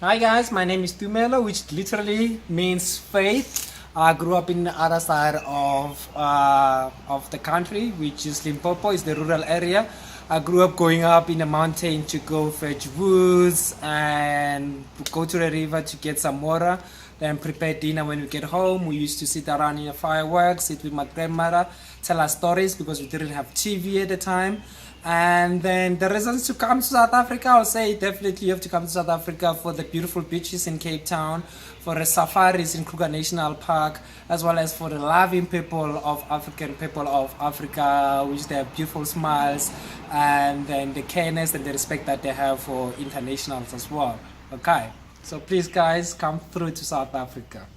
Hi guys, my name is Tumelo, which literally means faith. I grew up in the other side of the country, which is Limpopo, is the rural area. I grew up going up in the mountain to go fetch woods and go to the river to get some water. Then prepare dinner when we get home. We used to sit around in the fireworks, sit with my grandmother, tell us stories because we didn't have TV at the time. And then the reasons to come to South Africa, I would say definitely you have to come to South Africa for the beautiful beaches in Cape Town, for the safaris in Kruger National Park, as well as for the loving people of African people of Africa, which they have beautiful smiles, and then the careness and the respect that they have for internationals as well. Okay, so please guys, come through to South Africa.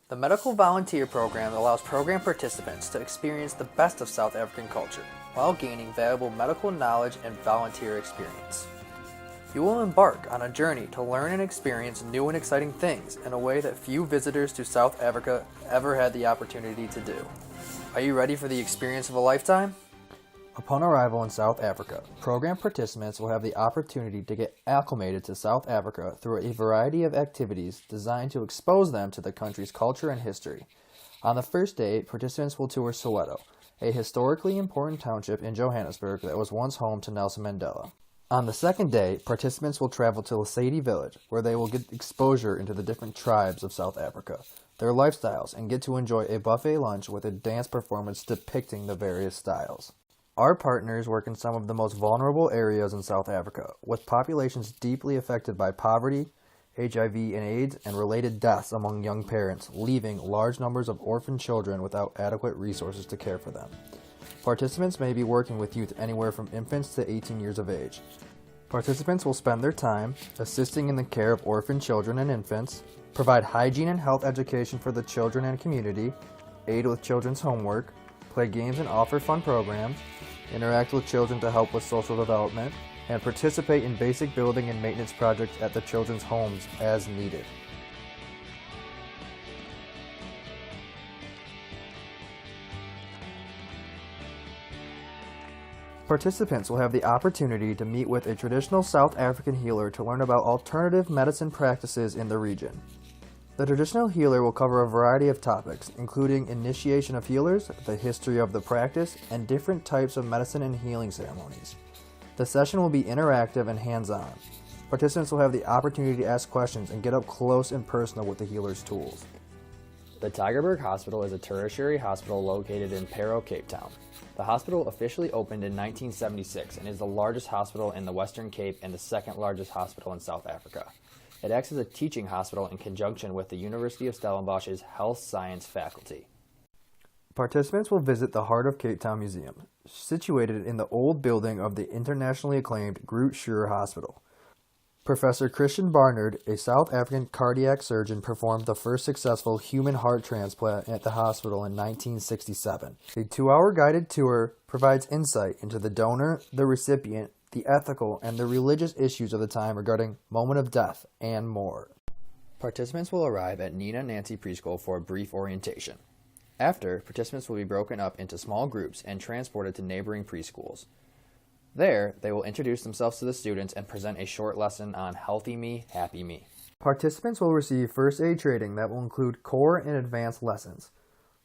The Medical Volunteer Program allows program participants to experience the best of South African culture while gaining valuable medical knowledge and volunteer experience. You will embark on a journey to learn and experience new and exciting things in a way that few visitors to South Africa ever had the opportunity to do. Are you ready for the experience of a lifetime? Upon arrival in South Africa, program participants will have the opportunity to get acclimated to South Africa through a variety of activities designed to expose them to the country's culture and history. On the first day, participants will tour Soweto, a historically important township in Johannesburg that was once home to Nelson Mandela. On the second day, participants will travel to Lesedi village, where they will get exposure into the different tribes of South Africa, their lifestyles, and get to enjoy a buffet lunch with a dance performance depicting the various styles. Our partners work in some of the most vulnerable areas in South Africa, with populations deeply affected by poverty, HIV and AIDS, and related deaths among young parents, leaving large numbers of orphan children without adequate resources to care for them. Participants may be working with youth anywhere from infants to 18 years of age. Participants will spend their time assisting in the care of orphan children and infants, provide hygiene and health education for the children and community, aid with children's homework, play games and offer fun programs, interact with children to help with social development, and participate in basic building and maintenance projects at the children's homes as needed. Participants will have the opportunity to meet with a traditional South African healer to learn about alternative medicine practices in the region. The traditional healer will cover a variety of topics, including initiation of healers, the history of the practice, and different types of medicine and healing ceremonies. The session will be interactive and hands-on. Participants will have the opportunity to ask questions and get up close and personal with the healer's tools. The Tygerberg Hospital is a tertiary hospital located in Parow, Cape Town. The hospital officially opened in 1976 and is the largest hospital in the Western Cape and the second largest hospital in South Africa. It acts as a teaching hospital in conjunction with the University of Stellenbosch's Health Science faculty. Participants will visit the Heart of Cape Town Museum, situated in the old building of the internationally acclaimed Groote Schuur Hospital. Professor Christian Barnard, a South African cardiac surgeon, performed the first successful human heart transplant at the hospital in 1967. The 2-hour guided tour provides insight into the donor, the recipient, the ethical, and the religious issues of the time regarding moment of death, and more. Participants will arrive at Nina Nancy Preschool for a brief orientation. After, participants will be broken up into small groups and transported to neighboring preschools. There, they will introduce themselves to the students and present a short lesson on Healthy Me, Happy Me. Participants will receive first aid training that will include core and advanced lessons.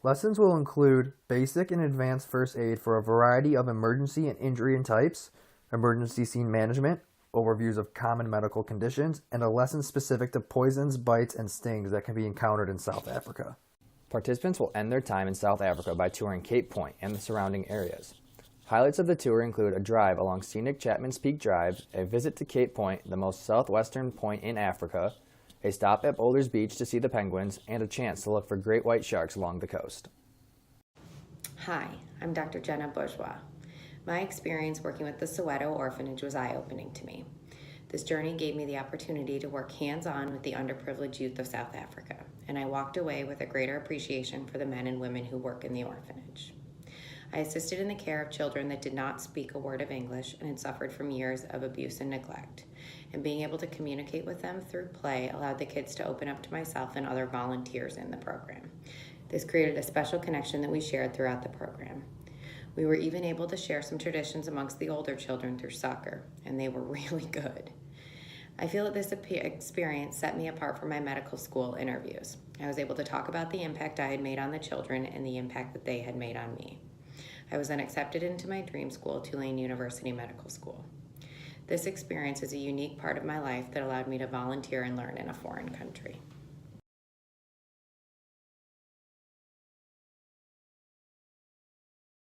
Lessons will include basic and advanced first aid for a variety of emergency and injury and types, emergency scene management, overviews of common medical conditions, and a lesson specific to poisons, bites, and stings that can be encountered in South Africa. Participants will end their time in South Africa by touring Cape Point and the surrounding areas. Highlights of the tour include a drive along scenic Chapman's Peak Drive, a visit to Cape Point, the most southwestern point in Africa, a stop at Boulders Beach to see the penguins, and a chance to look for great white sharks along the coast. Hi, I'm Dr. Jenna Bourgeois. My experience working with the Soweto orphanage was eye-opening to me. This journey gave me the opportunity to work hands-on with the underprivileged youth of South Africa, and I walked away with a greater appreciation for the men and women who work in the orphanage. I assisted in the care of children that did not speak a word of English and had suffered from years of abuse and neglect, and being able to communicate with them through play allowed the kids to open up to myself and other volunteers in the program. This created a special connection that we shared throughout the program. We were even able to share some traditions amongst the older children through soccer, and they were really good. I feel that this experience set me apart from my medical school interviews. I was able to talk about the impact I had made on the children and the impact that they had made on me. I was then accepted into my dream school, Tulane University Medical School. This experience is a unique part of my life that allowed me to volunteer and learn in a foreign country.